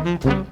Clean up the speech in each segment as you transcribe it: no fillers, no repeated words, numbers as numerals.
1, 2.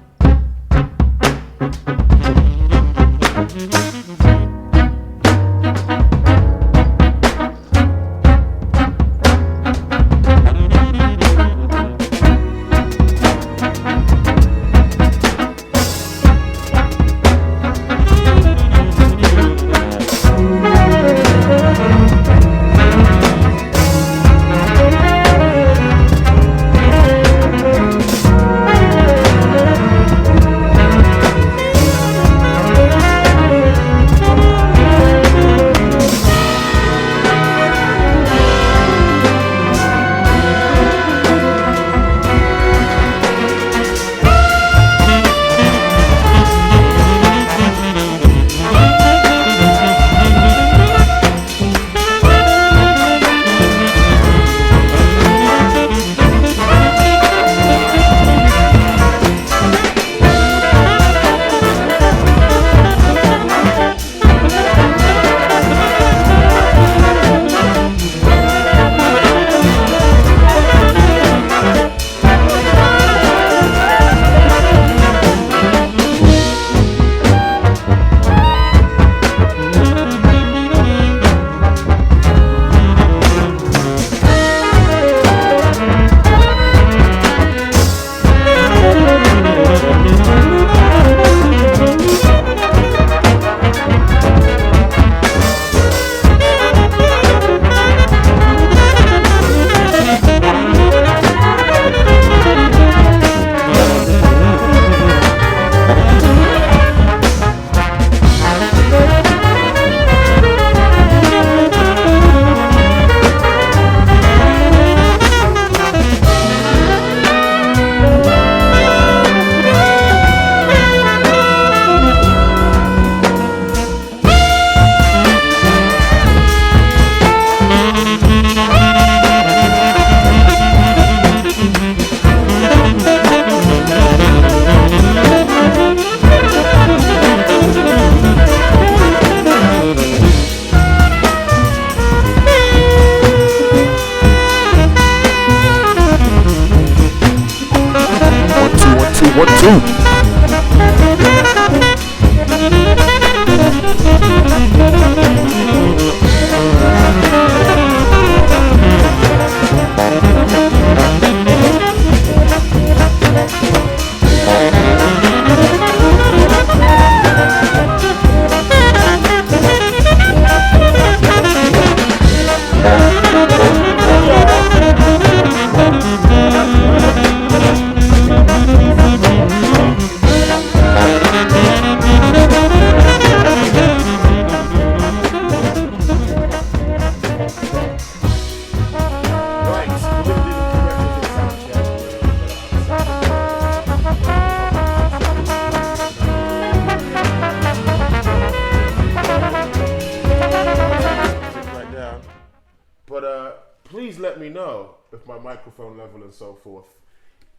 Please let me know if my microphone level and so forth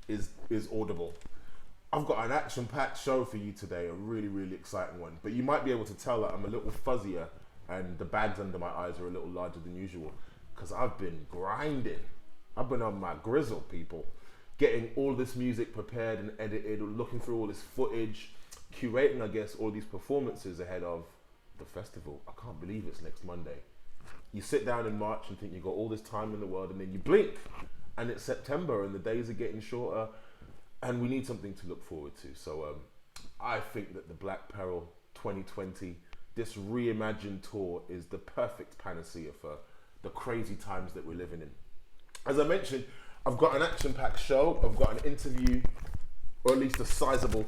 is audible. I've got an action-packed show for you today, a really, really exciting one. But you might be able to tell that I'm a little fuzzier and the bags under my eyes are a little larger than usual because I've been grinding. I've been on my grizzle, people. Getting all this music prepared and edited, looking through all this footage, curating, I guess, all these performances ahead of the festival. I can't believe it's next Monday. You sit down in March and think you've got all this time in the world, and then you blink and it's September and the days are getting shorter and we need something to look forward to. So I think that the Black Peril 2020, this reimagined tour, is the perfect panacea for the crazy times that we're living in. As I mentioned, I've got an action-packed show. I've got an interview, or at least a sizable,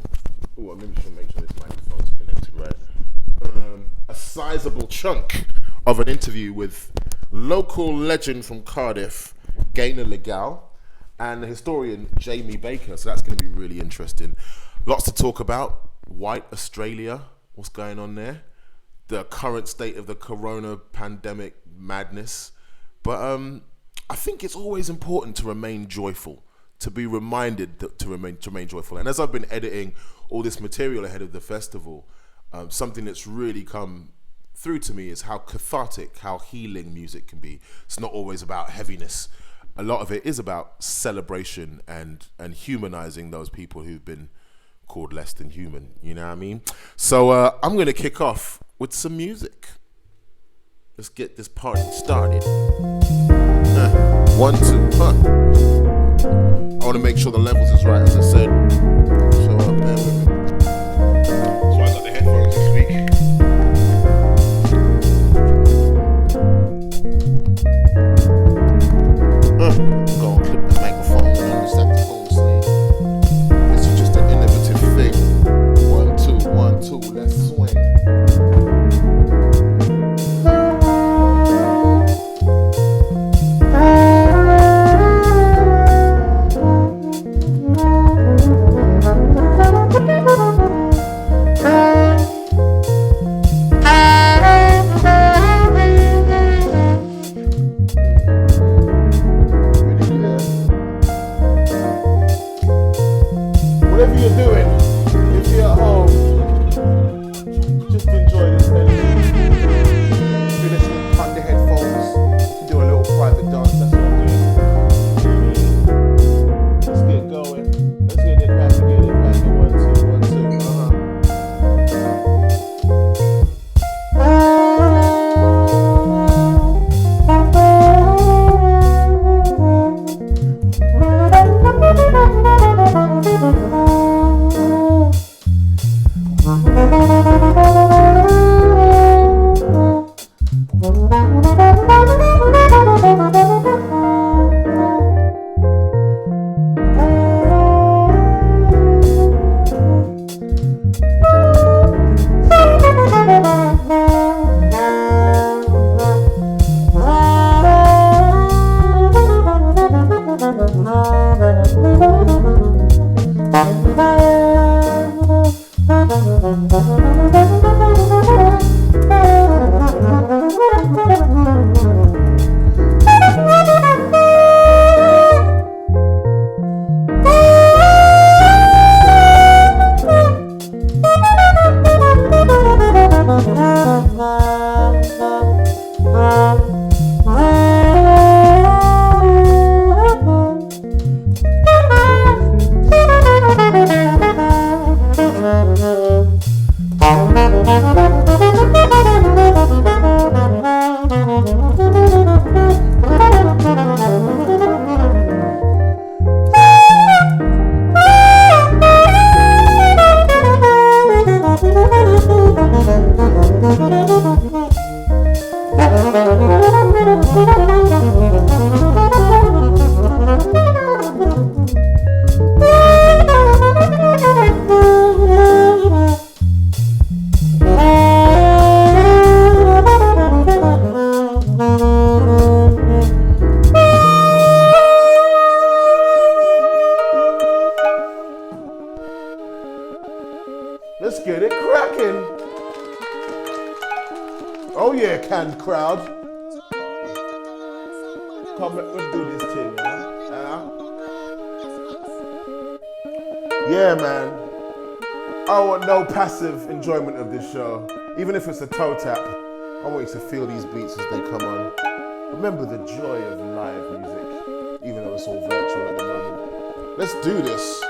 I maybe should make sure this microphone's connected right. A sizable chunk of an interview with local legend from Cardiff, Gaynor Legall, and the historian Jamie Baker. So that's going to be really interesting. Lots to talk about. White Australia, what's going on there? The current state of the corona pandemic madness. But I think it's always important to remain joyful, to be reminded to remain joyful. And as I've been editing all this material ahead of the festival, something that's really come through to me is how cathartic, how healing music can be. It's not always about heaviness. a lot of it is about celebration and humanizing those people who've been called less than human. You know what I mean? So I'm going to kick off with some music. Let's get this party started. 1, 2, I want to make sure the levels is right, as I said. So bear with me. So I got the headphones this week. Go and clip the microphone on the saxophone sleeve. This is just an innovative thing. 1, 2, 1, 2, let's swing. Whatever you're doing, if you're at home, just enjoy this energy. If you're listening on the headphones, you can do a little private dance, that's what I'm doing. Let's get going. Let's get it cracking, 1, 2, 1, 2, let's get it cracking. Oh yeah, canned crowd. Come back, let's do this thing, yeah, man. I want no passive enjoyment of this show. Even if it's a toe tap, I want you to feel these beats as they come on. Remember the joy of live music, even though it's all virtual at the moment. Let's do this.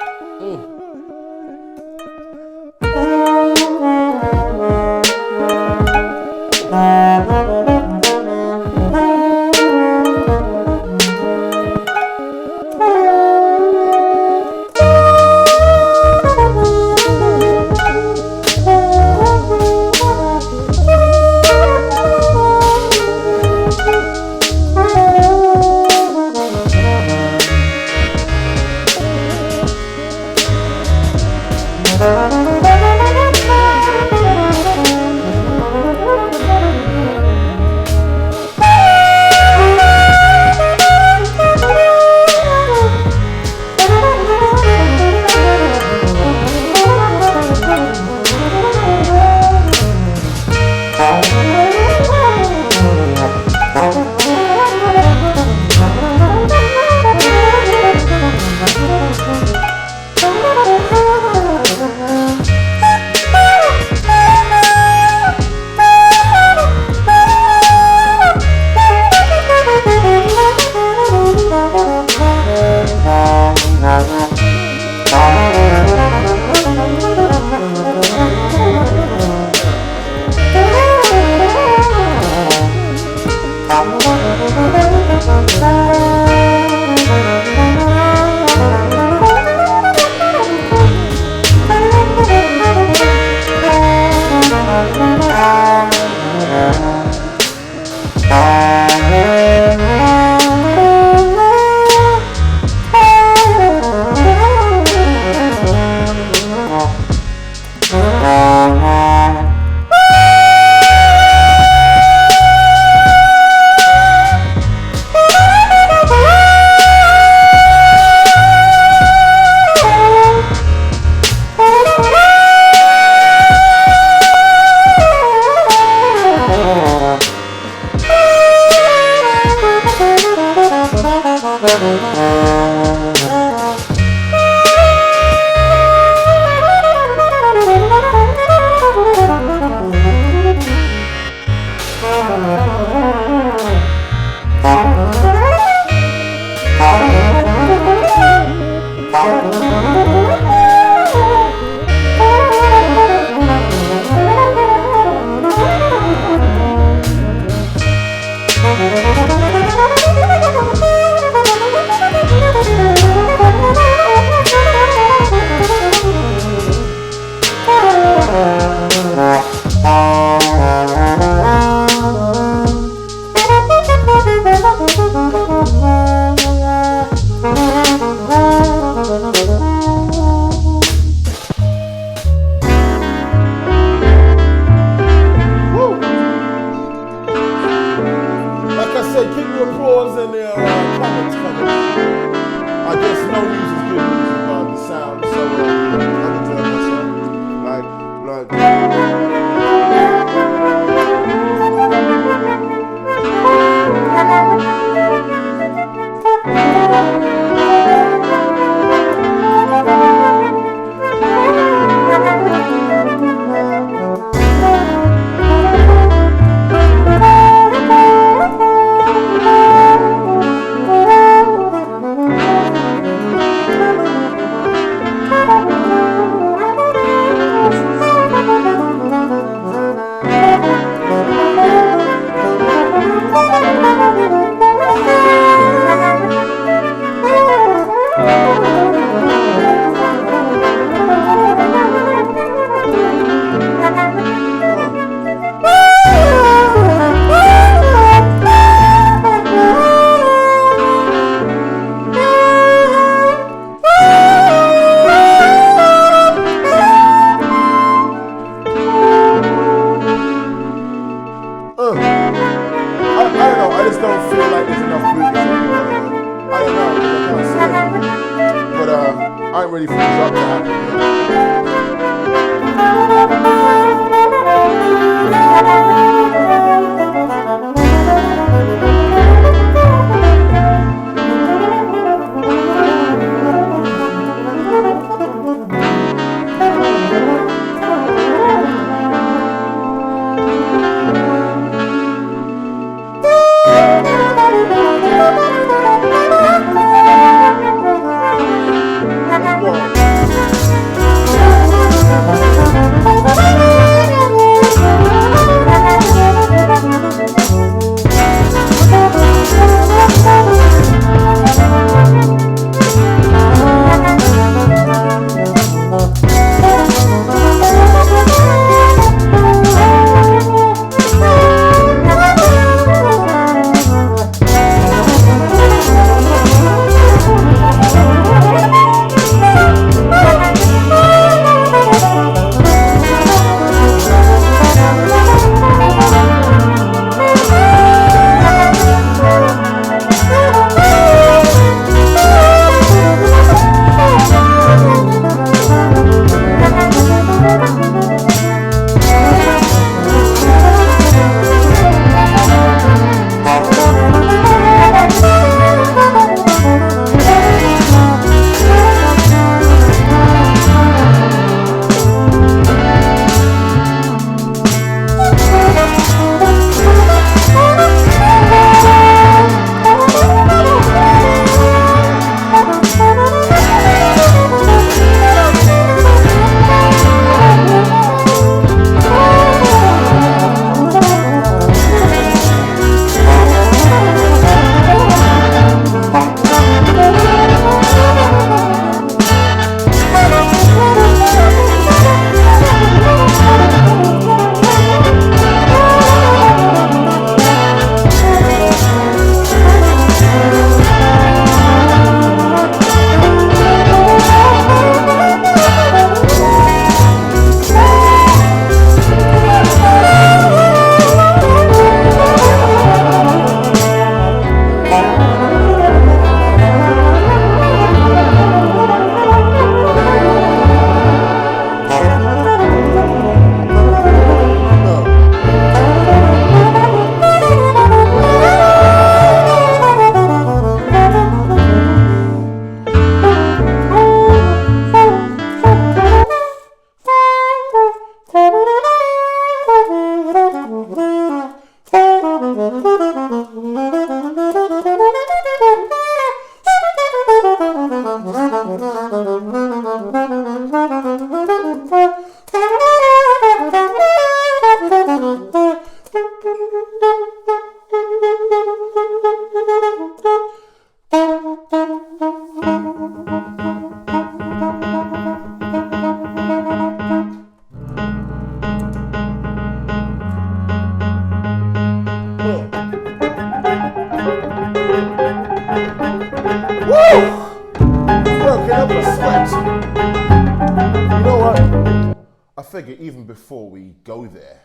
Figure even before we go there,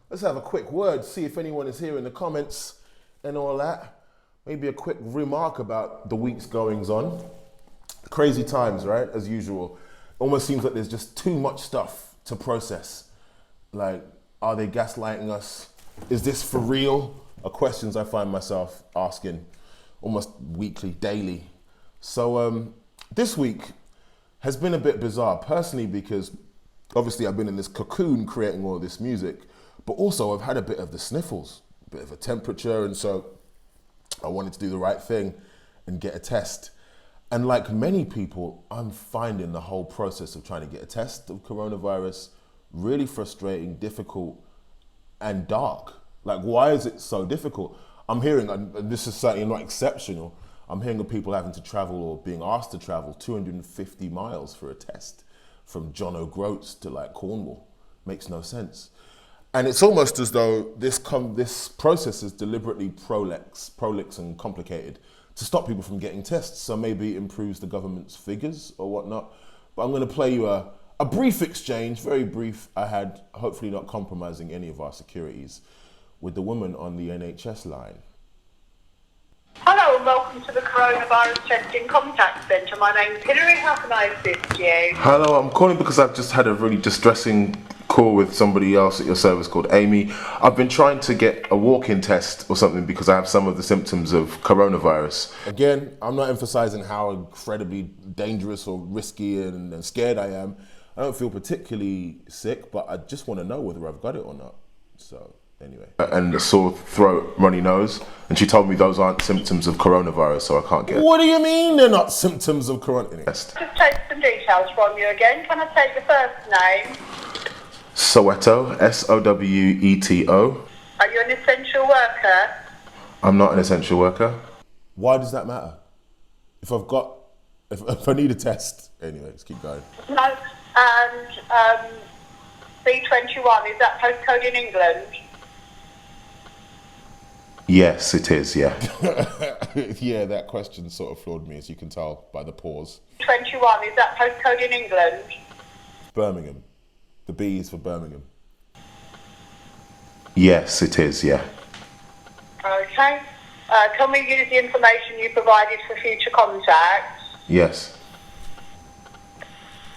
let's have a quick word, see if anyone is here in the comments and all that. Maybe a quick remark about the week's goings on. Crazy times, right? As usual. Almost seems like there's just too much stuff to process. Like, are they gaslighting us? Is this for real? Are questions I find myself asking almost weekly, daily. So this week has been a bit bizarre, personally, because obviously I've been in this cocoon creating all this music, but also I've had a bit of the sniffles, a bit of a temperature, and so I wanted to do the right thing and get a test. And like many people, I'm finding the whole process of trying to get a test of coronavirus really frustrating, difficult, and dark. Like, why is it so difficult? I'm hearing, and this is certainly not exceptional, I'm hearing of people having to travel or being asked to travel 250 miles for a test from John O'Groats to like Cornwall. Makes no sense. And it's almost as though this process is deliberately prolix and complicated to stop people from getting tests. So maybe it improves the government's figures or whatnot. But I'm going to play you a brief exchange, very brief, I had, hopefully not compromising any of our securities, with the woman on the NHS line. Hello and welcome to the Coronavirus Testing Contact Centre. My name's Hilary. How can I assist you? Hello, I'm calling because I've just had a really distressing call with somebody else at your service called Amy. I've been trying to get a walk-in test or something because I have some of the symptoms of coronavirus. Again, I'm not emphasising how incredibly dangerous or risky and scared I am. I don't feel particularly sick, but I just want to know whether I've got it or not. So anyway. And a sore throat, runny nose, and she told me those aren't symptoms of coronavirus, so I can't get it. What do you mean they're not symptoms of coronavirus? Just take some details from you again. Can I take your first name? Soweto, Soweto. Are you an essential worker? I'm not an essential worker. Why does that matter? If I need a test, anyway, let's keep going. No, and B21, is that postcode in England? Yes, it is, yeah. Yeah, that question sort of floored me, as you can tell by the pause. 21, is that postcode in England? Birmingham. The B is for Birmingham. Yes, it is, yeah. Okay. Can we use the information you provided for future contacts? Yes.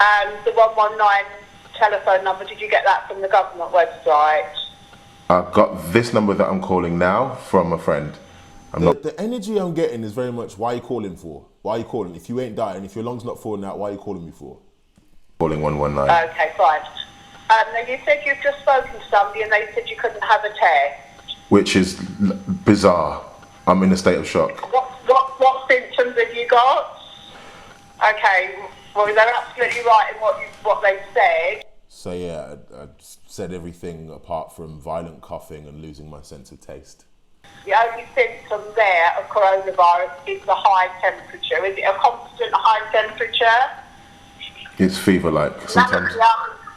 And the 119 telephone number, did you get that from the government website? I got this number that I'm calling now from a friend. The energy I'm getting is very much, why are you calling for? Why are you calling? If you ain't dying, if your lung's not falling out, why are you calling me for? Calling 119. Okay, fine. Now you said you've just spoken to somebody and they said you couldn't have a test. Which is bizarre. I'm in a state of shock. What symptoms have you got? Okay, well they're absolutely right in what they've said. So yeah, I said everything apart from violent coughing and losing my sense of taste. The only symptom there of coronavirus is the high temperature. Is it a constant high temperature? It's fever-like. Sometimes.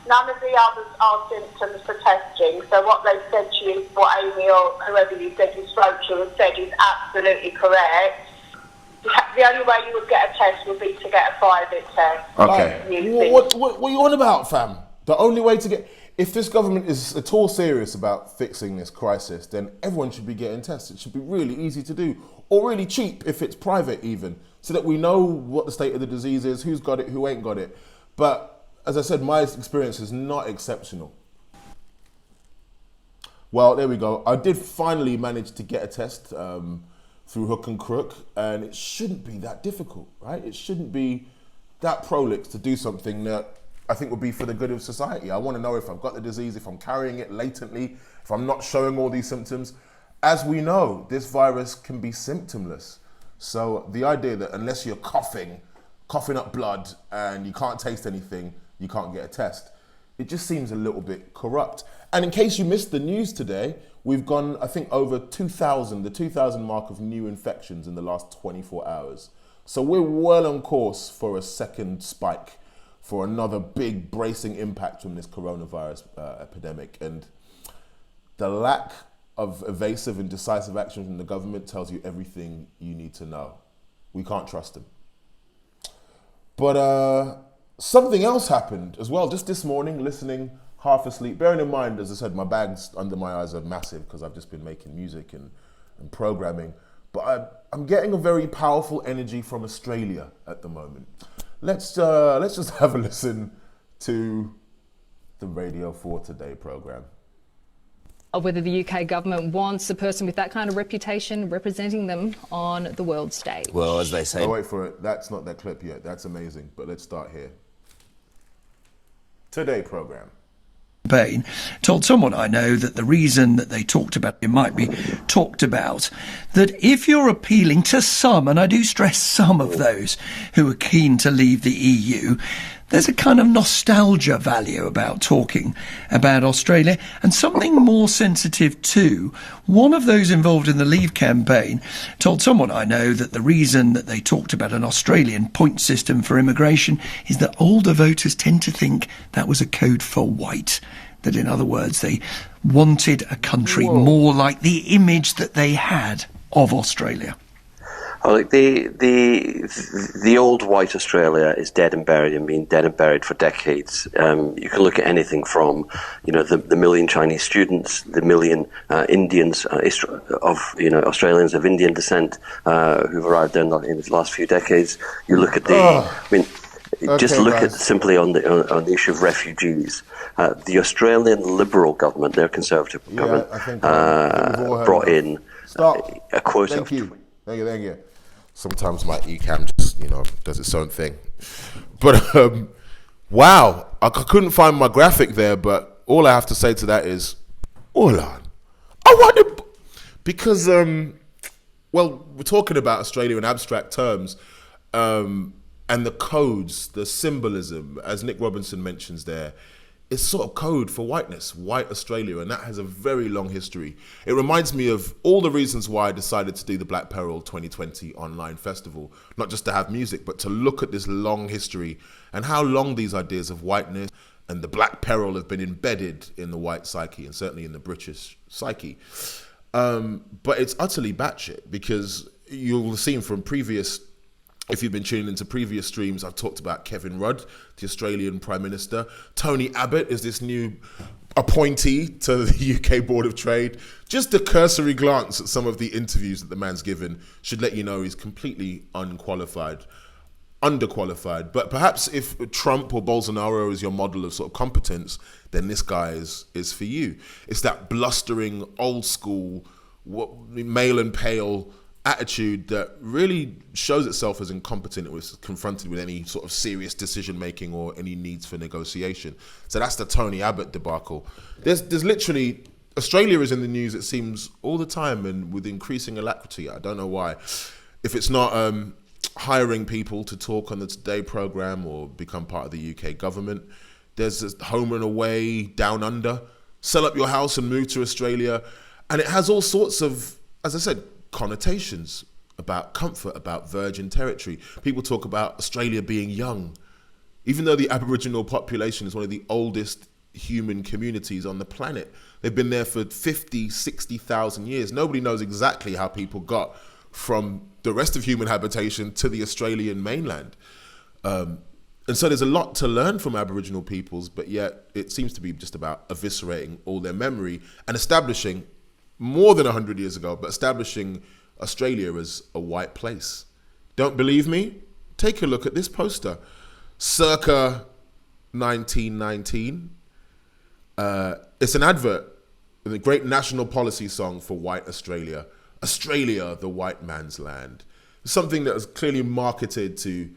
None of the others are symptoms for testing. So what they've said to you, what Amy or whoever you said you spoke to has said is absolutely correct. The only way you would get a test would be to get a private test. Okay. What are you on about, fam? The only way to get... If this government is at all serious about fixing this crisis, then everyone should be getting tested. It should be really easy to do, or really cheap if it's private even, so that we know what the state of the disease is, who's got it, who ain't got it. But as I said, my experience is not exceptional. Well, there we go. I did finally manage to get a test through hook and crook, and it shouldn't be that difficult, right? It shouldn't be that prolix to do something that I think would be for the good of society. I want to know if I've got the disease, if I'm carrying it latently, if I'm not showing all these symptoms. As we know, this virus can be symptomless. So the idea that unless you're coughing up blood and you can't taste anything, you can't get a test, it just seems a little bit corrupt. And in case you missed the news today, we've gone, I think, over 2,000, the 2,000 mark of new infections in the last 24 hours. So we're well on course for a second spike, for another big bracing impact from this coronavirus epidemic. And the lack of evasive and decisive action from the government tells you everything you need to know. We can't trust them. But something else happened as well, just this morning, listening, half asleep. Bearing in mind, as I said, my bags under my eyes are massive because I've just been making music and programming. But I'm getting a very powerful energy from Australia at the moment. Let's just have a listen to the Radio 4 Today programme. Whether the UK government wants a person with that kind of reputation representing them on the world stage. Well, as they say... Oh, wait for it. That's not that clip yet. That's amazing. But let's start here. Today programme. Bain told someone I know that the reason that they talked about it might be talked about, that if you're appealing to some, and I do stress some of those who are keen to leave the EU, there's a kind of nostalgia value about talking about Australia, and something more sensitive too. One of those involved in the Leave campaign told someone I know that the reason that they talked about an Australian point system for immigration is that older voters tend to think that was a code for white. That, in other words, they wanted a country more like the image that they had of Australia. Oh, look, the old white Australia is dead and buried, and been dead and buried for decades. You can look at anything from, the million Chinese students, the million Indians Australians of Indian descent who've arrived there in the last few decades. You look at just look at simply on the issue of refugees. The Australian Liberal government, their Conservative government, brought in a quota. Thank you. Sometimes my eCam just, does its own thing. But Wow, I couldn't find my graphic there, but all I have to say to that is, hold on. I want to, because, well, we're talking about Australia in abstract terms, and the codes, the symbolism, as Nick Robinson mentions there, it's sort of code for whiteness, white Australia, and that has a very long history. It reminds me of all the reasons why I decided to do the Black Peril 2020 online festival, not just to have music, but to look at this long history and how long these ideas of whiteness and the Black Peril have been embedded in the white psyche and certainly in the British psyche. But it's utterly batshit, because you'll have seen from previous, if you've been tuning into previous streams, I've talked about Kevin Rudd, the Australian Prime Minister. Tony Abbott is this new appointee to the UK Board of Trade. Just a cursory glance at some of the interviews that the man's given should let you know he's completely underqualified. But perhaps if Trump or Bolsonaro is your model of sort of competence, then this guy is for you. It's that blustering, old school, male and pale attitude that really shows itself as incompetent when it's confronted with any sort of serious decision making or any needs for negotiation. So that's the Tony Abbott debacle. There's literally, Australia is in the news, it seems, all the time and with increasing alacrity. I don't know why. If it's not hiring people to talk on the Today programme or become part of the UK government, there's this home and away, down under, sell up your house and move to Australia. And it has all sorts of, as I said, connotations about comfort, about virgin territory. People talk about Australia being young, even though the Aboriginal population is one of the oldest human communities on the planet. They've been there for 50, 60,000 years. Nobody knows exactly how people got from the rest of human habitation to the Australian mainland. And so there's a lot to learn from Aboriginal peoples, but yet it seems to be just about eviscerating all their memory and establishing, more than 100 years ago, but establishing Australia as a white place. Don't believe me? Take a look at this poster. Circa 1919. It's an advert, the great national policy song for white Australia. Australia, the white man's land. Something that was clearly marketed to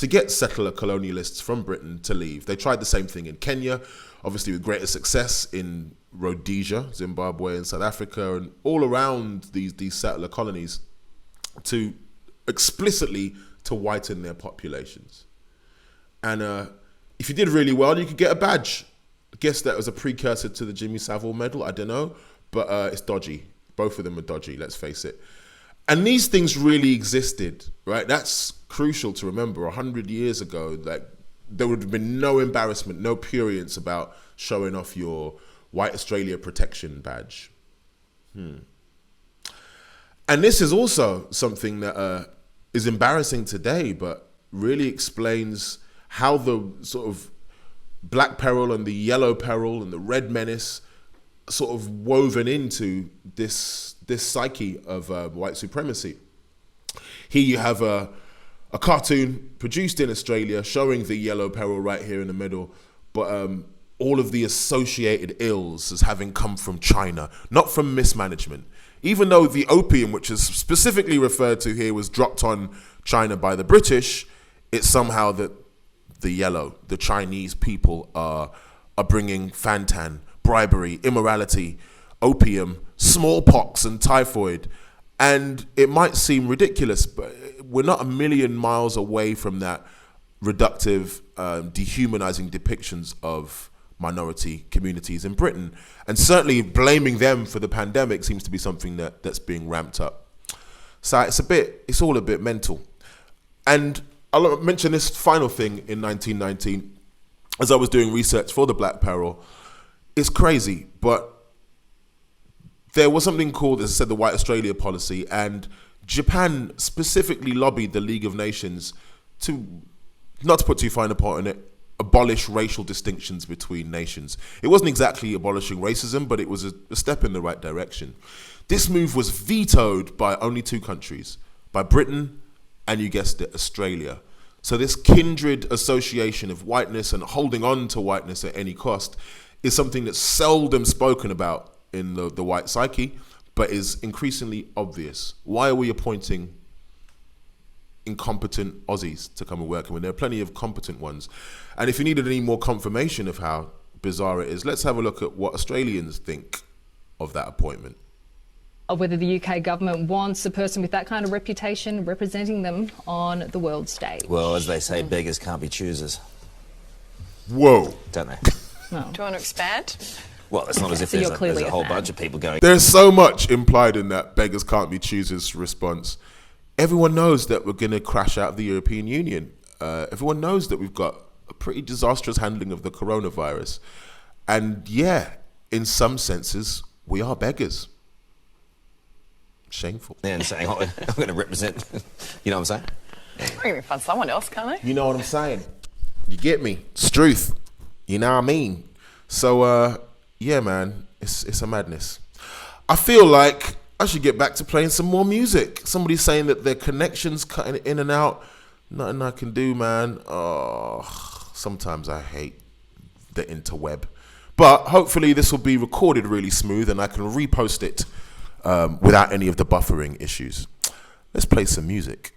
get settler colonialists from Britain to leave. They tried the same thing in Kenya, obviously with greater success in Rhodesia, Zimbabwe and South Africa, and all around these settler colonies, to explicitly to whiten their populations. And if you did really well, you could get a badge. I guess that was a precursor to the Jimmy Savile medal, I don't know, but it's dodgy. Both of them are dodgy, let's face it. And these things really existed, right? That's crucial to remember. 100 years ago, like, there would have been no embarrassment, no prurience about showing off your White Australia Protection badge. And this is also something that is embarrassing today, but really explains how the sort of black peril and the yellow peril and the red menace sort of woven into this psyche of white supremacy. Here you have a cartoon produced in Australia showing the yellow peril right here in the middle, but all of the associated ills as having come from China, not from mismanagement. Even though the opium, which is specifically referred to here, was dropped on China by the British, it's somehow that the Chinese people are bringing Fantan, bribery, immorality, opium, smallpox and typhoid. And it might seem ridiculous, but we're not a million miles away from that reductive, dehumanizing depictions of minority communities in Britain. And certainly blaming them for the pandemic seems to be something that's being ramped up. So it's all a bit mental. And I'll mention this final thing in 1919, as I was doing research for the Black Peril. It's crazy, but there was something called, as I said, the White Australia policy, and Japan specifically lobbied the League of Nations to, not to put too fine a point on it, abolish racial distinctions between nations. It wasn't exactly abolishing racism, but it was a step in the right direction. This move was vetoed by only two countries, by Britain and, you guessed it, Australia. So this kindred association of whiteness and holding on to whiteness at any cost is something that's seldom spoken about in the white psyche, but is increasingly obvious. Why are we appointing incompetent Aussies to come and work with. There are plenty of competent ones. And if you needed any more confirmation of how bizarre it is, let's have a look at what Australians think of that appointment. Whether the UK government wants a person with that kind of reputation representing them on the world stage. Well, as they say, beggars can't be choosers. Whoa. Don't they? No. Do you want to expand? Well, it's not as if So there's you're a clearly a whole fan. bunch of people going, There's so much implied in that beggars can't be choosers response. Everyone knows that we're going to crash out of the European Union. Everyone knows that we've got a pretty disastrous handling of the coronavirus. And yeah, in some senses, we are beggars. Shameful. and saying, oh, I'm going to represent, you know what I'm saying? I can find someone else, can't I? You know what I'm saying? You get me? It's truth. You know what I mean? So, yeah, man, it's a madness. I feel like I should get back to playing some more music. Somebody's saying that their connection's cutting in and out. Nothing I can do, man. Oh, sometimes I hate the interweb. But hopefully this will be recorded really smooth and I can repost it without any of the buffering issues. Let's play some music.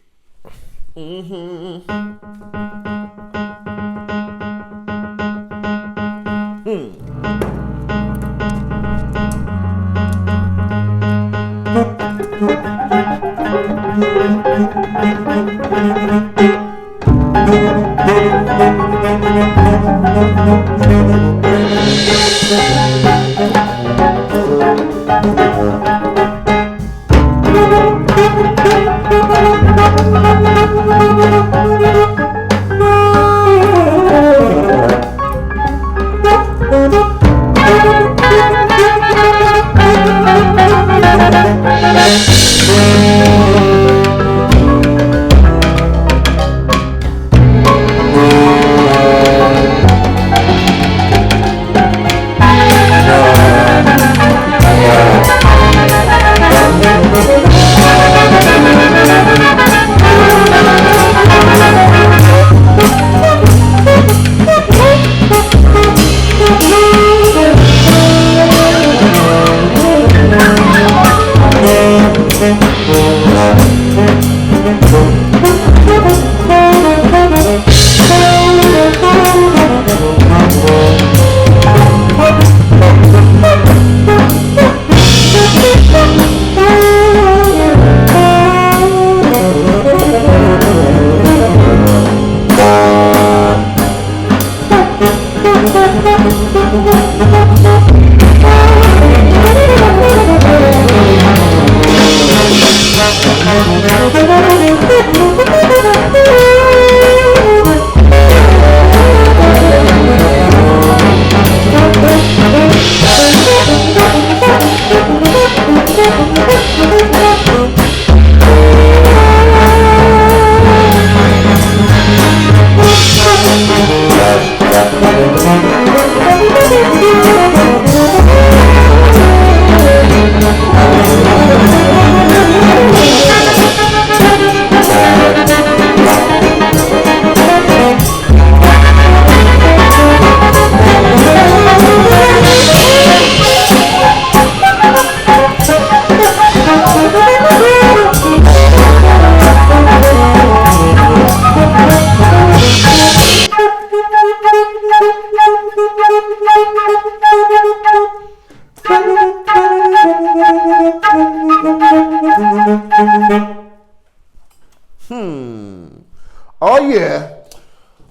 Oh yeah,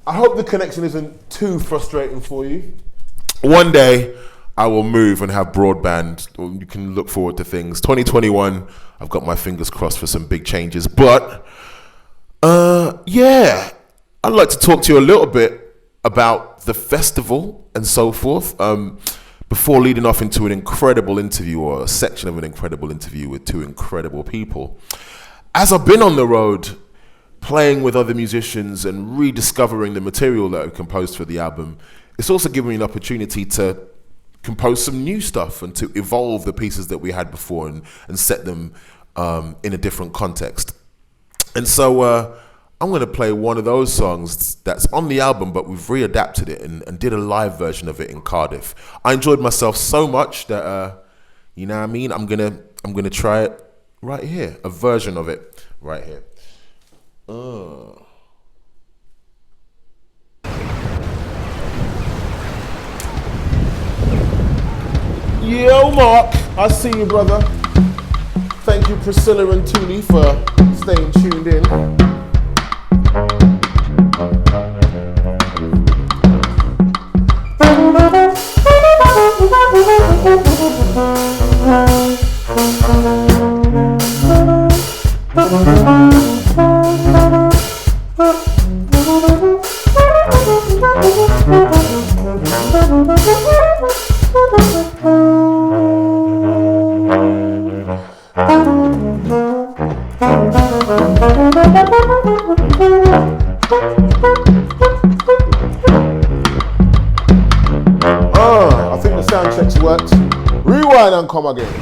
I hope the connection isn't too frustrating for you. One day I will move and have broadband. You can look forward to things. 2021, I've got my fingers crossed for some big changes. But yeah, I'd like to talk to you a little bit about the festival and so forth. Before leading off into an incredible interview, or a section of an incredible interview with two incredible people. As I've been on the road playing with other musicians and rediscovering the material that I've composed for the album, it's also given me an opportunity to compose some new stuff and to evolve the pieces that we had before and set them in a different context. And so I'm going to play one of those songs that's on the album, but we've readapted it and did a live version of it in Cardiff. I enjoyed myself so much that, you know what I mean? I'm gonna try it right here, a version of it right here. Yo, Mark, I see you, brother. Thank you, Priscilla and Tooley, for staying tuned in. I think the sound checks worked. Rewind and come again.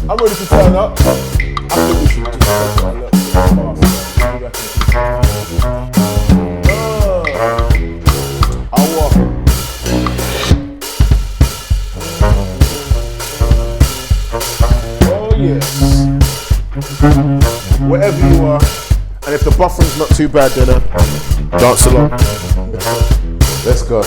I'm ready to turn up. I think we should just take a look I'll walk. Oh yes. Wherever you are, and if the buffering's not too bad, then dance along. Let's go.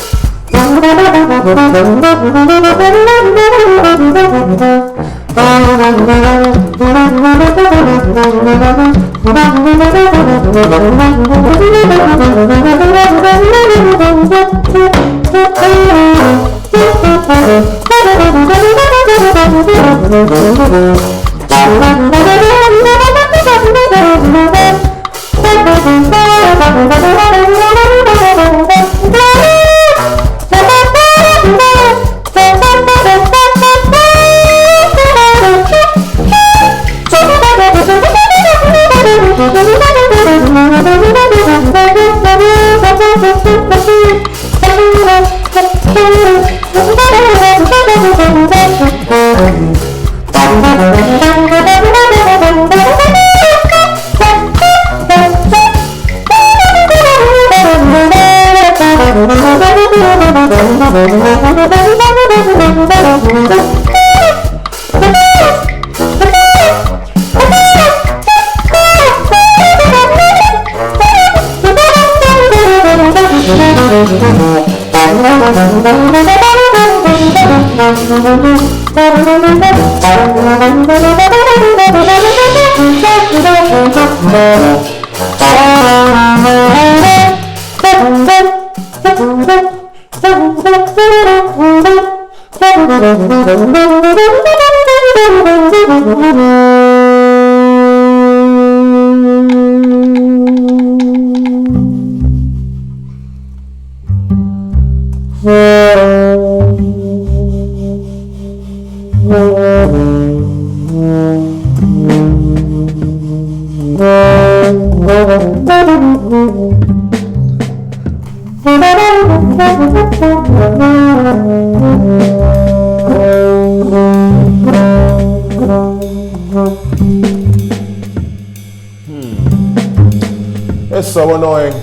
It's so annoying.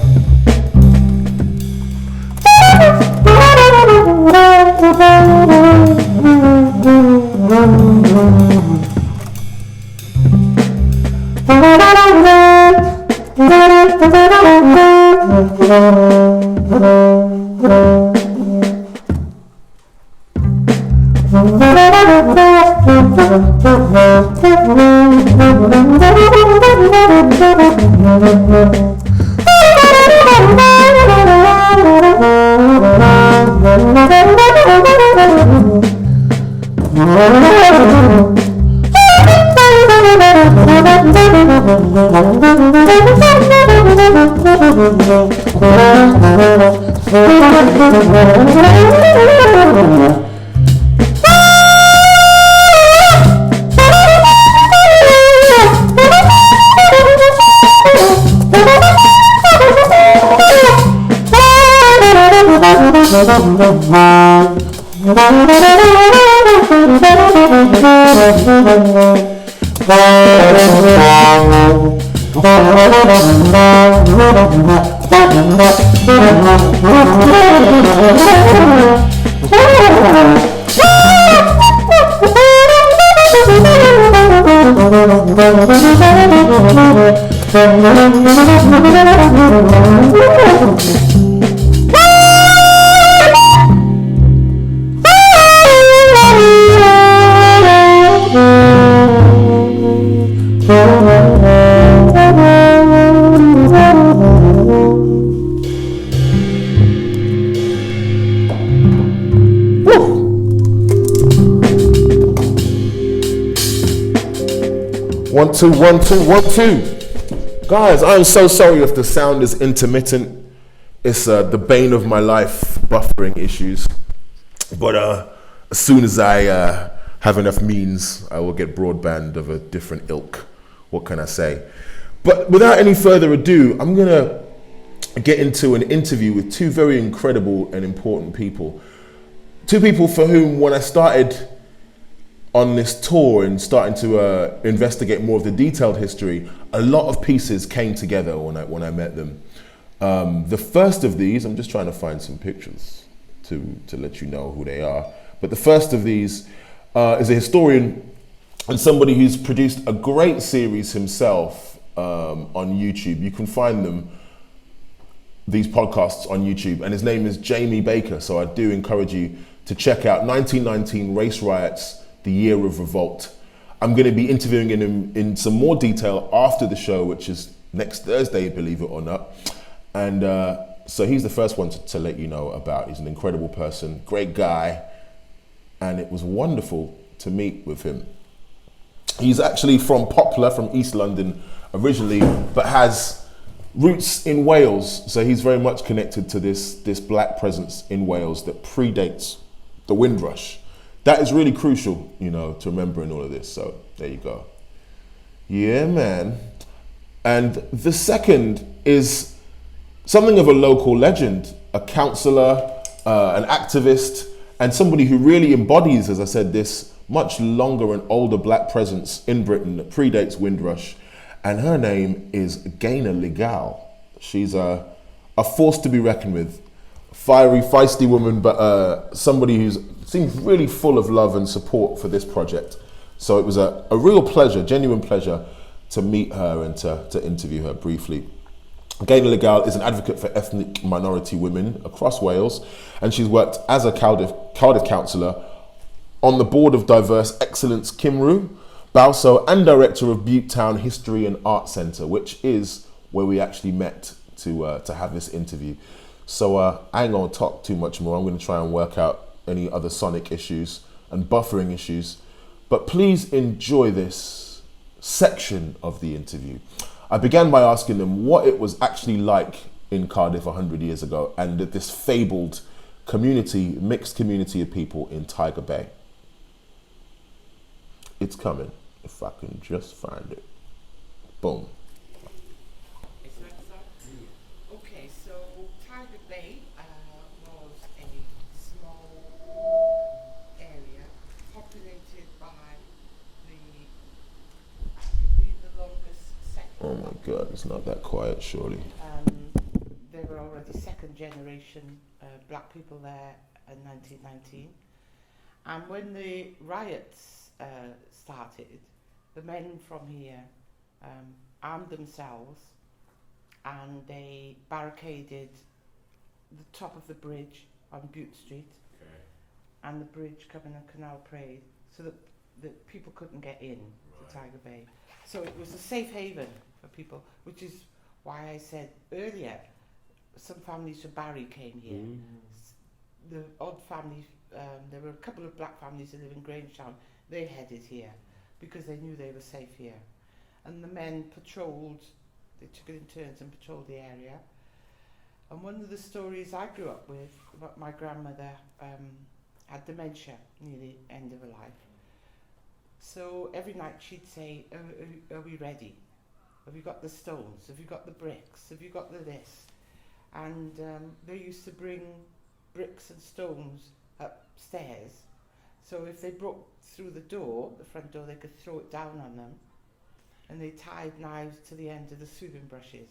One, two, one, two, one, two. Guys, I'm so sorry if the sound is intermittent. It's the bane of my life, buffering issues. But as soon as I have enough means, I will get broadband of a different ilk. What can I say? But without any further ado, I'm going to get into an interview with two very incredible and important people. Two people for whom, when I started on this tour and starting to investigate more of the detailed history, a lot of pieces came together when I met them. The first of these, I'm just trying to find some pictures to let you know who they are. But the first of these is a historian and somebody who's produced a great series himself on YouTube. You can find these podcasts on YouTube, and his name is Jamie Baker. So I do encourage you to check out 1919 Race Riots, the Year of Revolt. I'm going to be interviewing him in some more detail after the show, which is next Thursday, believe it or not. And so he's the first one to let you know about. He's an incredible person, great guy, and it was wonderful to meet with him. He's actually from Poplar, from East London originally, but has roots in Wales. So he's very much connected to this black presence in Wales that predates the Windrush. That is really crucial, to remember in all of this. So there you go. Yeah, man. And the second is something of a local legend, a councillor, an activist, and somebody who really embodies, as I said, this much longer and older black presence in Britain that predates Windrush. And her name is Gaynor Legall. She's a force to be reckoned with. Fiery, feisty woman, but somebody who's seems really full of love and support for this project. So it was a real pleasure, genuine pleasure, to meet her and to interview her briefly. Gaynor Legall is an advocate for ethnic minority women across Wales, and she's worked as a Cardiff councillor on the board of Diverse Excellence Cymru, Balso, and director of Butte Town History and Art Centre, which is where we actually met to have this interview. So I ain't gonna talk too much more. I'm gonna try and work out any other sonic issues and buffering issues, but please enjoy this section of the interview. I began by asking them what it was actually like in Cardiff 100 years ago and this fabled community, mixed community of people in Tiger Bay. It's coming, if I can just find it. Boom. Okay, so Tiger Bay It's not that quiet, surely. There were already second generation black people there in 1919. And when the riots started, the men from here armed themselves and they barricaded the top of the bridge on Butte Street and the bridge coming on Canal Parade so that people couldn't get in to Tiger Bay. So it was a safe haven for people, which is why I said earlier, some families from Barry came here. The odd family, there were a couple of black families that live in Grangetown, they headed here because they knew they were safe here. And the men patrolled, they took it in turns and patrolled the area. And one of the stories I grew up with about my grandmother had dementia near the end of her life. So every night she'd say, are we ready? Have you got the stones? Have you got the bricks? Have you got the this? And they used to bring bricks and stones upstairs. So if they broke through the door, the front door, they could throw it down on them. And they tied knives to the end of the soothing brushes.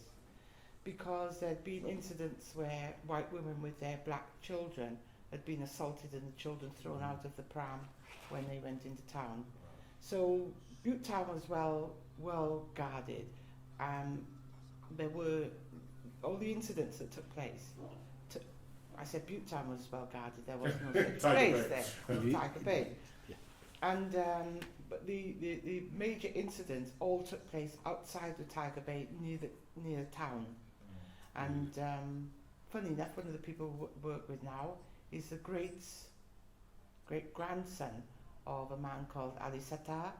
Because there'd been incidents where white women with their black children had been assaulted and the children thrown out of the pram when they went into town. So Butte Town was well guarded. There were all the incidents that took place. I said Butte Town was well guarded. There was no such place there, Tiger Bay. And but the major incidents all took place outside the Tiger Bay, near the town. And funny enough, one of the people we work with now is the great grandson of a man called Ali Sattar,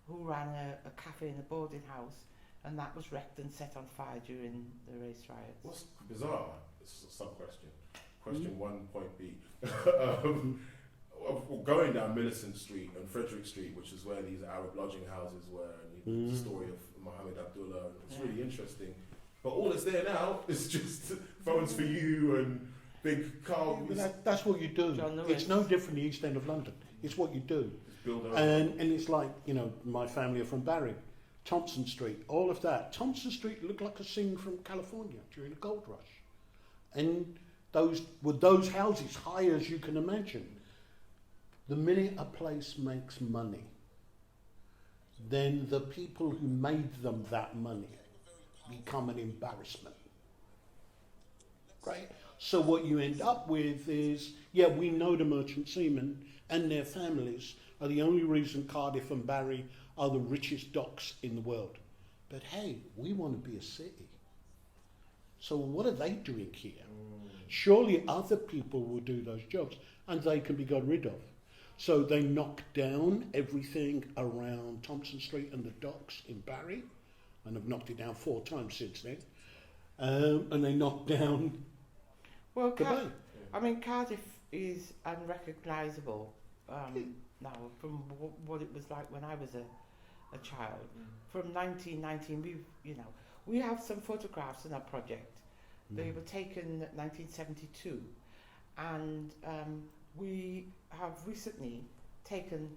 who ran a cafe in a boarding house, and that was wrecked and set on fire during the race riots. What's bizarre, it's a sub-question. Question 1.B. Going down Millicent Street and Frederick Street, which is where these Arab lodging houses were, and the story of Mohammed Abdullah, and it's really interesting. But all that's there now is just phones for you and big cars. That's what you do. It's no different in the East End of London. It's what you do. And it's like, my family are from Barry. Thompson Street, all of that. Thompson Street looked like a scene from California during the gold rush. And those houses high as you can imagine. The minute a place makes money, then the people who made them that money become an embarrassment. Right? So what you end up with is, we know the merchant seamen and their families are the only reason Cardiff and Barry are the richest docks in the world. But hey, we want to be a city. So what are they doing here? Surely other people will do those jobs and they can be got rid of. So they knocked down everything around Thompson Street and the docks in Barry, and have knocked it down 4 times since then. And they knocked down the bay. I mean, Cardiff is unrecognisable now from what it was like when I was a child. From 1919, we have some photographs in our project. They were taken in 1972, and we have recently taken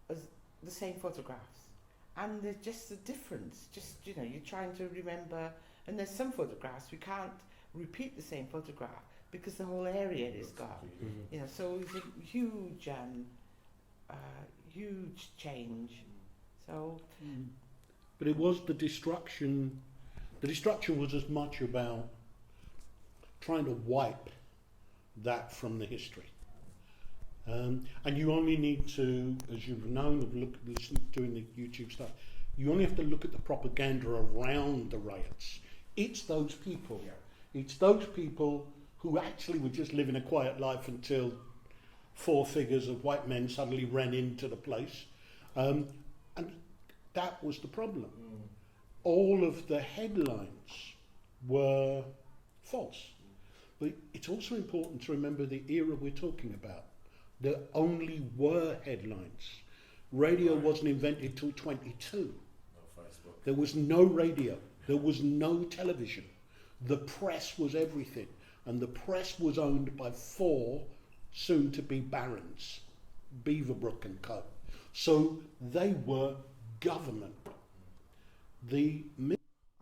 the same photographs. And there's just a difference. You're trying to remember, and there's some photographs we can't repeat the same photograph because the whole area is gone. So it's a huge, huge change. So, but it was the destruction. The destruction was as much about trying to wipe that from the history. And you only need to, as you've known, listened doing the YouTube stuff, you only have to look at the propaganda around the riots. It's those people. It's those people who actually were just living a quiet life until 4 figures of white men suddenly ran into the place. And that was the problem. All of the headlines were false. But it's also important to remember the era we're talking about. There only were headlines. Radio wasn't invented till 22. There was no radio. There was no television. The press was everything. And the press was owned by 4 soon-to-be barons, Beaverbrook and Co. So they were government. I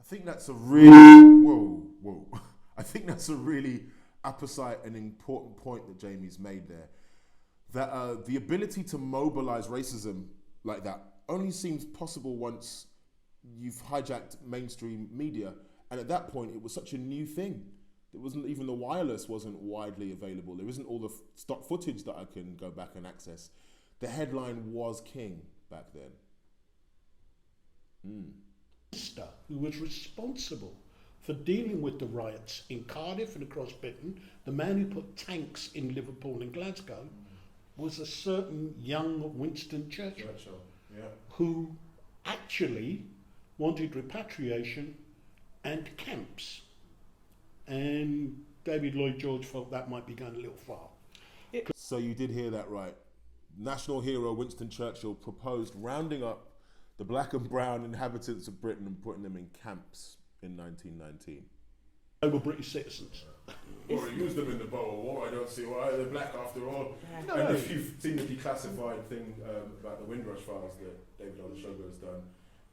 think that's a really whoa. I think that's a really apposite and important point that Jamie's made there. That the ability to mobilize racism like that only seems possible once you've hijacked mainstream media, and at that point it was such a new thing. It wasn't even the wireless wasn't widely available. There isn't all the stock footage that I can go back and access. The headline was king back then. Who was responsible for dealing with the riots in Cardiff and across Britain, the man who put tanks in Liverpool and Glasgow, was a certain young Winston Churchill. Who actually wanted repatriation and camps. And David Lloyd George felt that might be going a little far. So you did hear that right. National hero Winston Churchill proposed rounding up the black and brown inhabitants of Britain and putting them in camps in 1919. They were British citizens. Or he used them in the Boer War. I don't see why. They're black after all. No. And if you've seen the declassified thing about the Windrush files that David Olusoga has done,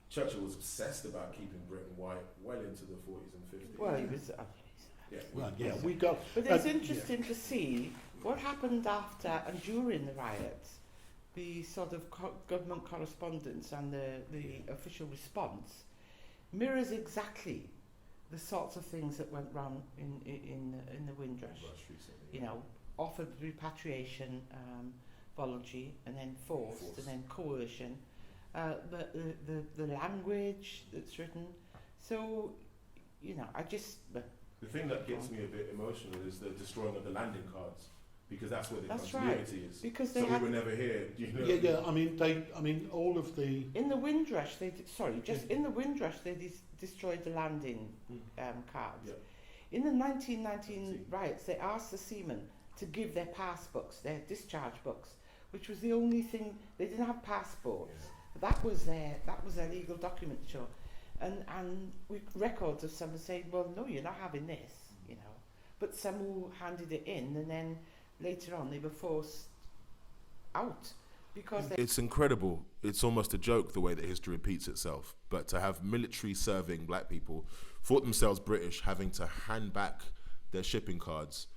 Churchill was obsessed about keeping Britain white well into the 40s and 50s. Well, he was. We got. But it's interesting to see what happened after and during the riots. The sort of government correspondence and the official response mirrors exactly the sorts of things that went wrong in the Windrush. You know, offered repatriation, voluntary, and then forced, and then coercion. The language that's written. So, you know, I just. The thing that gets me a bit emotional is the destroying of the landing cards, because that's where the continuity is. Because we were never here. You know? Yeah. I mean, all of the in the Windrush, in the Windrush, they destroyed the landing cards. Yeah. In the 1919 riots, they asked the seamen to give their pass books, their discharge books, which was the only thing. They didn't have passports. Yeah. That was their legal document to show. And we records of some saying, well, no, you're not having this, you know. But some who handed it in, and then later on they were forced out because it's incredible. It's almost a joke the way that history repeats itself. But to have military serving black people, thought themselves British, having to hand back their shipping cards,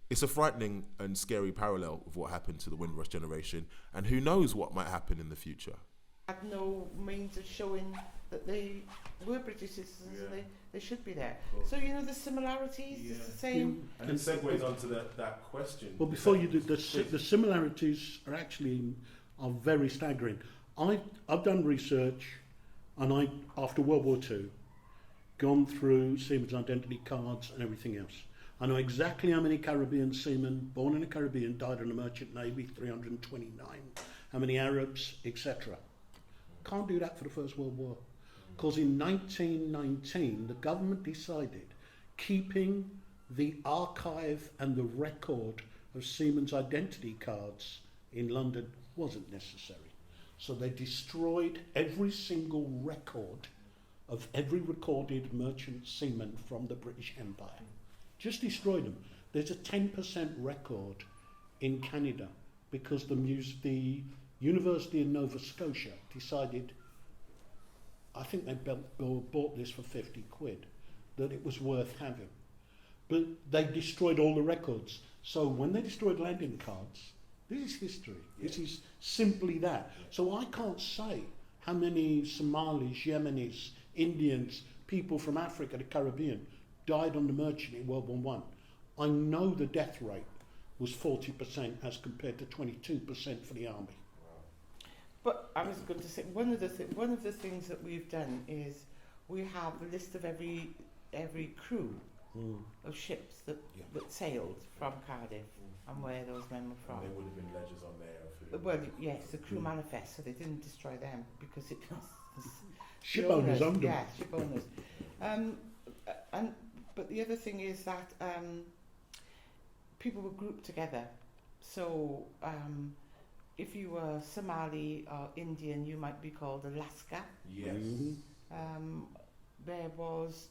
it's a frightening and scary parallel of what happened to the Windrush generation, and who knows what might happen in the future. Had no means of showing that they were British citizens and they should be there. So, you know, the similarities, it's the same. And it segues onto that question. Well, before you do, the similarities are very staggering. I've done research, and after World War II, gone through seamen's identity cards and everything else. I know exactly how many Caribbean seamen born in the Caribbean died in the Merchant Navy, 329, how many Arabs, etc. Can't do that for the First World War. Because in 1919, the government decided keeping the archive and the record of seamen's identity cards in London wasn't necessary. So they destroyed every single record of every recorded merchant seaman from the British Empire. Just destroyed them. There's a 10% record in Canada because the University of Nova Scotia decided, I think they bought this for 50 quid, that it was worth having. But they destroyed all the records. So when they destroyed landing cards, this is history. Yeah. This is simply that. Yeah. So I can't say how many Somalis, Yemenis, Indians, people from Africa, the Caribbean, died on the Merchant in World War I. I know the death rate was 40% as compared to 22% for the Army. But I was going to say, one of the things that we've done is we have a list of every crew of ships that sailed from Cardiff and where those men were from. And there would have been ledgers on there. Well, yes, the crew manifest, so they didn't destroy them because it was ship owners owned them. Yeah, ship owners. But the other thing is that people were grouped together. So if you were Somali or Indian, you might be called a Lascar. Yes. There was,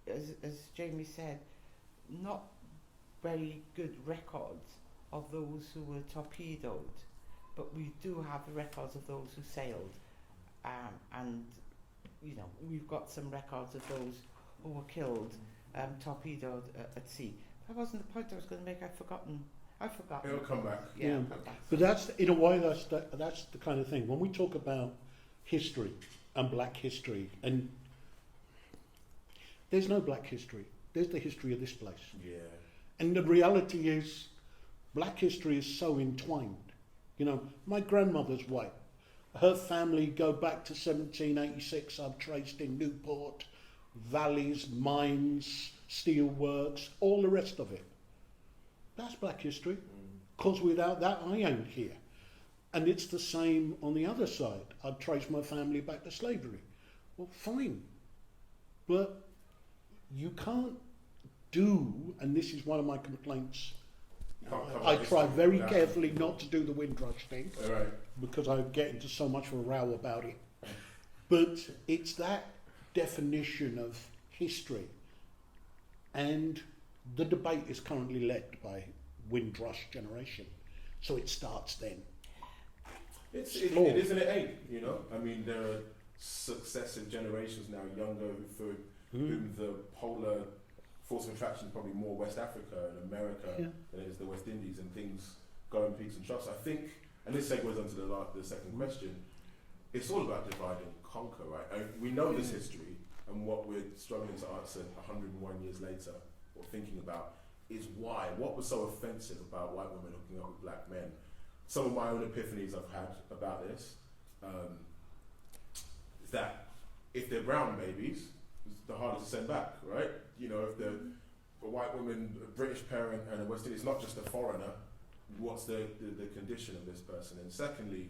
as Jamie said, not very good records of those who were torpedoed, but we do have the records of those who sailed and you know, we've got some records of those who were killed, torpedoed at sea. That wasn't the point I was going to make. I've forgotten. It'll come back. Yeah. But that's, in a way, that's the kind of thing. When we talk about history and black history, and there's no black history. There's the history of this place. Yeah. And the reality is, black history is so entwined. You know, my grandmother's white. Her family go back to 1786. I've traced in Newport, valleys, mines, steelworks, all the rest of it. That's black history. Because without that, I ain't here. And it's the same on the other side. I've traced my family back to slavery. Well, fine. But you can't do, and this is one of my complaints, I try very carefully not to do the Windrush thing, Right. because I get into so much of a row about it. But it's that definition of history, and the debate is currently led by Windrush generation, so it starts then. It is and it ain't, you know. I mean, there are successive generations now, younger, for whom the polar force of attraction is probably more West Africa and America than it is the West Indies, and things go in peaks and troughs. I think, and this segues onto the second question, it's all about divide and conquer, right? We know this history, and what we're struggling to answer 101 years later, or thinking about, is why. What was so offensive about white women hooking up with black men? Some of my own epiphanies I've had about this is that if they're brown babies, it's the hardest to send back, right? You know, if they're a white woman, a British parent, and a West Indian, it's not just a foreigner. What's the condition of this person? And secondly,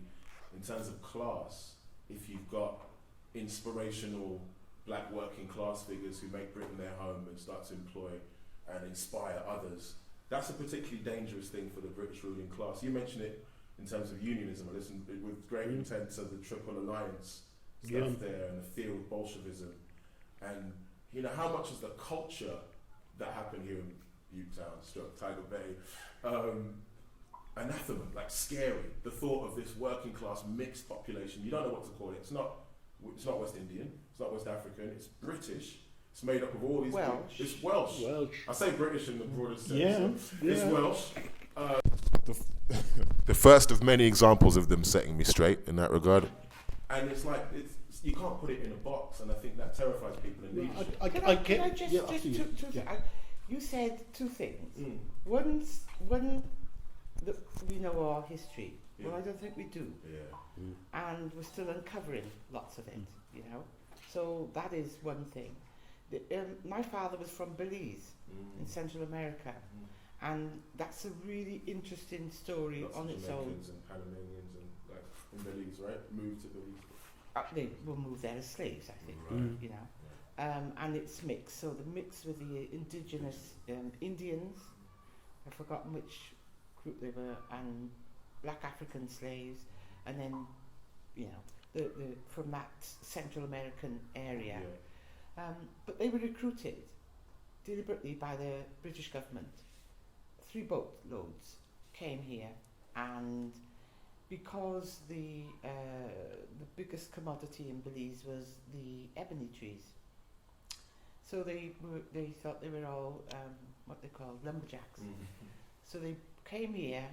in terms of class, if you've got inspirational black working class figures who make Britain their home and start to employ and inspire others, that's a particularly dangerous thing for the British ruling class. You mentioned it in terms of unionism. I listened with great intent to the Triple Alliance stuff there, and the fear of Bolshevism. And, you know, how much is the culture that happened here in Newtown, Tiger Bay, anathema, like scary. The thought of this working class mixed population, you don't know what to call it. It's not West Indian, it's not West African, it's British. It's made up of all these Welsh. It's Welsh. I say British in the broadest sense. Yeah. It's Welsh. The first of many examples of them setting me straight in that regard. And it's like, you can't put it in a box, and I think that terrifies people in leadership. You said two things. One, we know our history. Well, I don't think we do. And we're still uncovering lots of it, you know. So that is one thing. My father was from Belize in Central America, and that's a really interesting story on its own. Jamaicans and Panamanians and like in Belize, right? Moved to Belize. They were moved there as slaves, I think, you know. And it's mixed. So the mix with the indigenous Indians, I've forgotten which group they were, and black African slaves, and then, you know, the from that Central American area. But they were recruited deliberately by the British government. 3 boatloads came here, and because the biggest commodity in Belize was the ebony trees, so they thought they were all what they call lumberjacks. So they came here,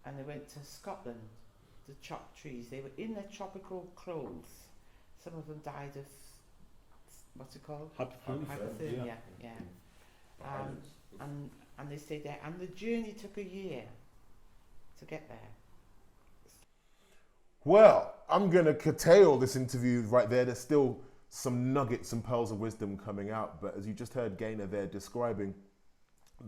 and they went to Scotland to chop trees. They were in their tropical clothes. Some of them died of what's it called? Hypothermia. And they stayed there, and the journey took a year to get there. Well, I'm going to curtail this interview right there. There's still some nuggets and pearls of wisdom coming out, but as you just heard Gaynor there describing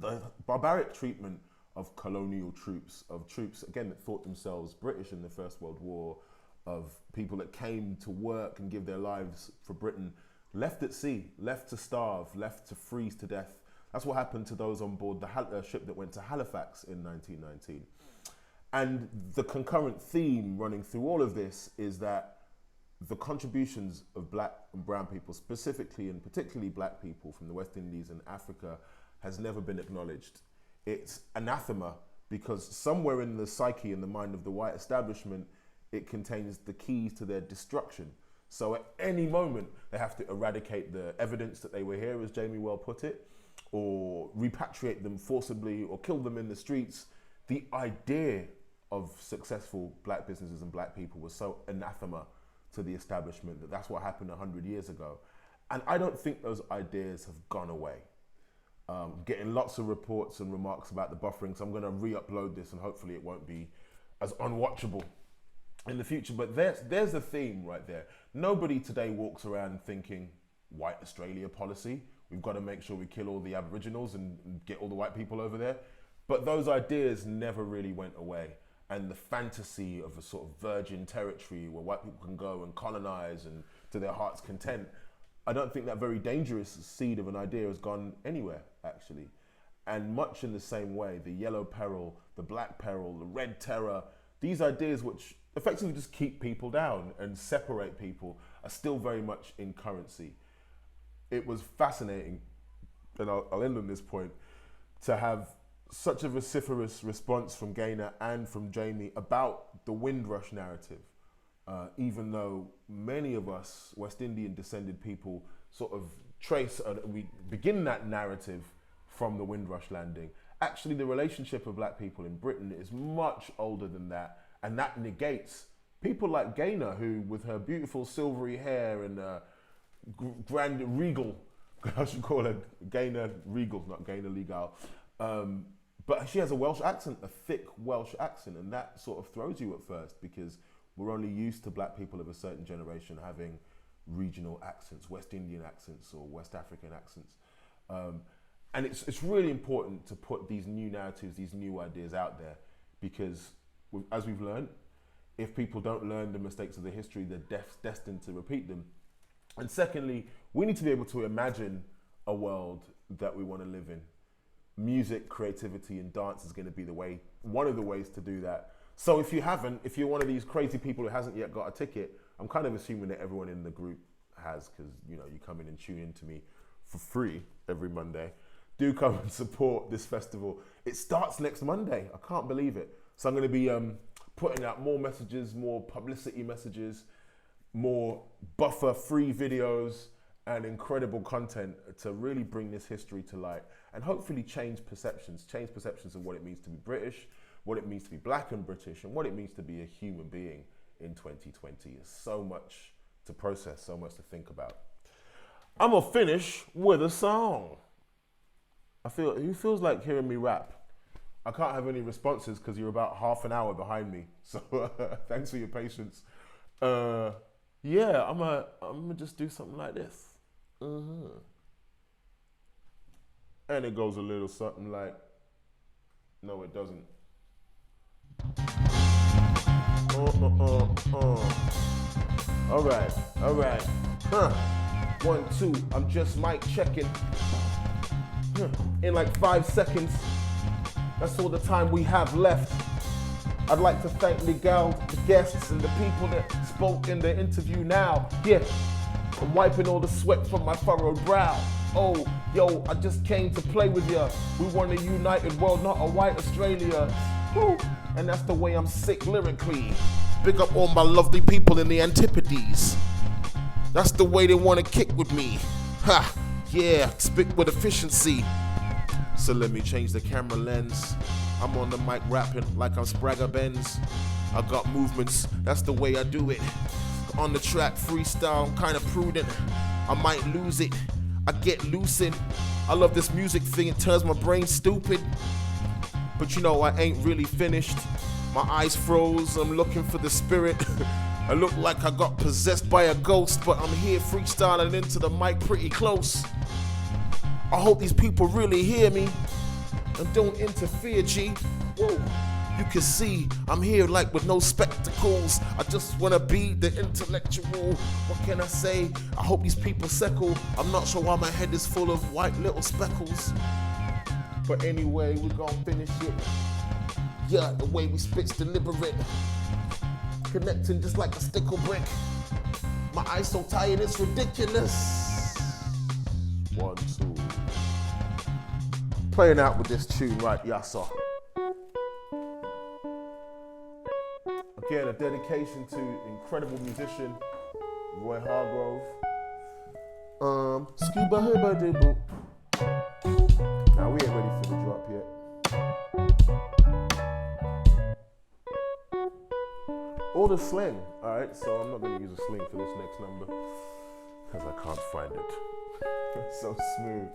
the barbaric treatment of colonial troops, of troops, again, that thought themselves British in the First World War, of people that came to work and give their lives for Britain, left at sea, left to starve, left to freeze to death. That's what happened to those on board the ship that went to Halifax in 1919. And the concurrent theme running through all of this is that the contributions of black and brown people, specifically and particularly black people from the West Indies and Africa, has never been acknowledged. It's anathema because somewhere in the psyche and the mind of the white establishment, it contains the keys to their destruction. So at any moment, they have to eradicate the evidence that they were here, as Jamie well put it, or repatriate them forcibly or kill them in the streets. The idea of successful black businesses and black people was so anathema to the establishment that that's what happened 100 years ago. And I don't think those ideas have gone away. Getting lots of reports and remarks about the buffering, so I'm going to re-upload this and hopefully it won't be as unwatchable in the future. But there's a theme right there. Nobody today walks around thinking white Australia policy. We've got to make sure we kill all the Aboriginals and get all the white people over there. But those ideas never really went away. And the fantasy of a sort of virgin territory where white people can go and colonize and to their heart's content, I don't think that very dangerous seed of an idea has gone anywhere, actually. And much in the same way, the yellow peril, the black peril, the red terror, these ideas which effectively just keep people down and separate people are still very much in currency. It was fascinating, and I'll end on this point, to have such a vociferous response from Gaynor and from Jamie about the Windrush narrative. Even though many of us West Indian descended people sort of trace, we begin that narrative from the Windrush landing. Actually, the relationship of black people in Britain is much older than that, and that negates people like Gaynor, who with her beautiful silvery hair and grand regal, I should call her Gaynor Regal, not Gaynor Legall, but she has a Welsh accent, a thick Welsh accent, and that sort of throws you at first because we're only used to black people of a certain generation having regional accents, West Indian accents or West African accents. And it's really important to put these new narratives, these new ideas out there, because as we've learned, if people don't learn the mistakes of the history, they're destined to repeat them. And secondly, we need to be able to imagine a world that we want to live in. Music, creativity, and dance is going to be one of the ways to do that. So if you're one of these crazy people who hasn't yet got a ticket, I'm kind of assuming that everyone in the group has, because you come in and tune in to me for free every Monday. Do come and support this festival. It starts next Monday. I can't believe it. So I'm going to be putting out more messages, more publicity messages, more buffer-free videos, and incredible content to really bring this history to light and hopefully change perceptions of what it means to be British, what it means to be black and British, and what it means to be a human being in 2020. There's so much to process, so much to think about. I'm gonna finish with a song. Who feels like hearing me rap? I can't have any responses because you're about half an hour behind me. So thanks for your patience. Yeah, I'm gonna just do something like this. And it goes a little something like, no, it doesn't. All right. 1, 2, I'm just mic checking. In like 5 seconds. That's all the time we have left. I'd like to thank Legall, the guests, and the people that spoke in the interview now. Yeah, I'm wiping all the sweat from my furrowed brow. Oh, yo, I just came to play with ya. We want a united world, not a white Australia. Woo. And that's the way I'm sick lyrically. Big up all my lovely people in the Antipodes. That's the way they want to kick with me. Ha, yeah, spit with efficiency. So let me change the camera lens. I'm on the mic rapping like I'm Spragger Benz. I got movements, that's the way I do it. On the track, freestyle, I'm kinda prudent. I might lose it, I get lucid. I love this music thing, it turns my brain stupid. But I ain't really finished. My eyes froze, I'm looking for the spirit. I look like I got possessed by a ghost, but I'm here freestyling into the mic pretty close. I hope these people really hear me and don't interfere, G. Woo. You can see I'm here like with no spectacles. I just wanna be the intellectual. What can I say? I hope these people settle. I'm not sure why my head is full of white little speckles. But anyway, we're gonna finish it. Yeah, the way we spit's deliberate. Connecting just like a stickle brick. My eyes so tired, it's ridiculous. 1, 2. Playing out with this tune right, yassa. Again, a dedication to incredible musician, Roy Hargrove. Scuba Hubba Dibble. Now we ain't ready for the drop yet. All the slang, alright, so I'm not going to use a sling for this next number because I can't find it. It's so smooth.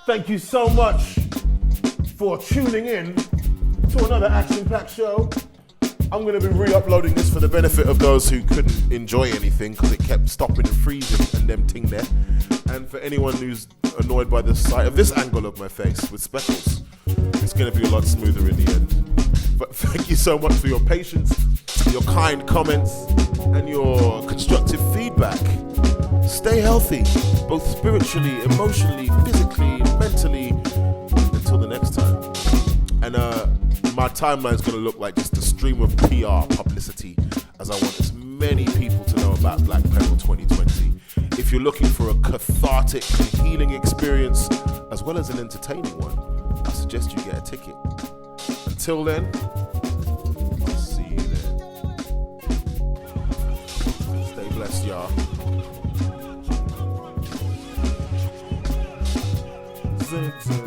Thank you so much for tuning in to another action-packed show. I'm going to be re-uploading this for the benefit of those who couldn't enjoy anything because it kept stopping and freezing and them ting there. And for anyone who's annoyed by the sight of this angle of my face with speckles, it's going to be a lot smoother in the end. But thank you so much for your patience, your kind comments, and your constructive feedback. Stay healthy, both spiritually, emotionally, physically, mentally, until the next time. And my timeline is going to look like just a stream of PR publicity, as I want as many people to know about Black Pedal 2020. If you're looking for a cathartic and healing experience, as well as an entertaining one, I suggest you get a ticket. Until then, I'll see you then. Stay blessed, y'all. Zip, zip.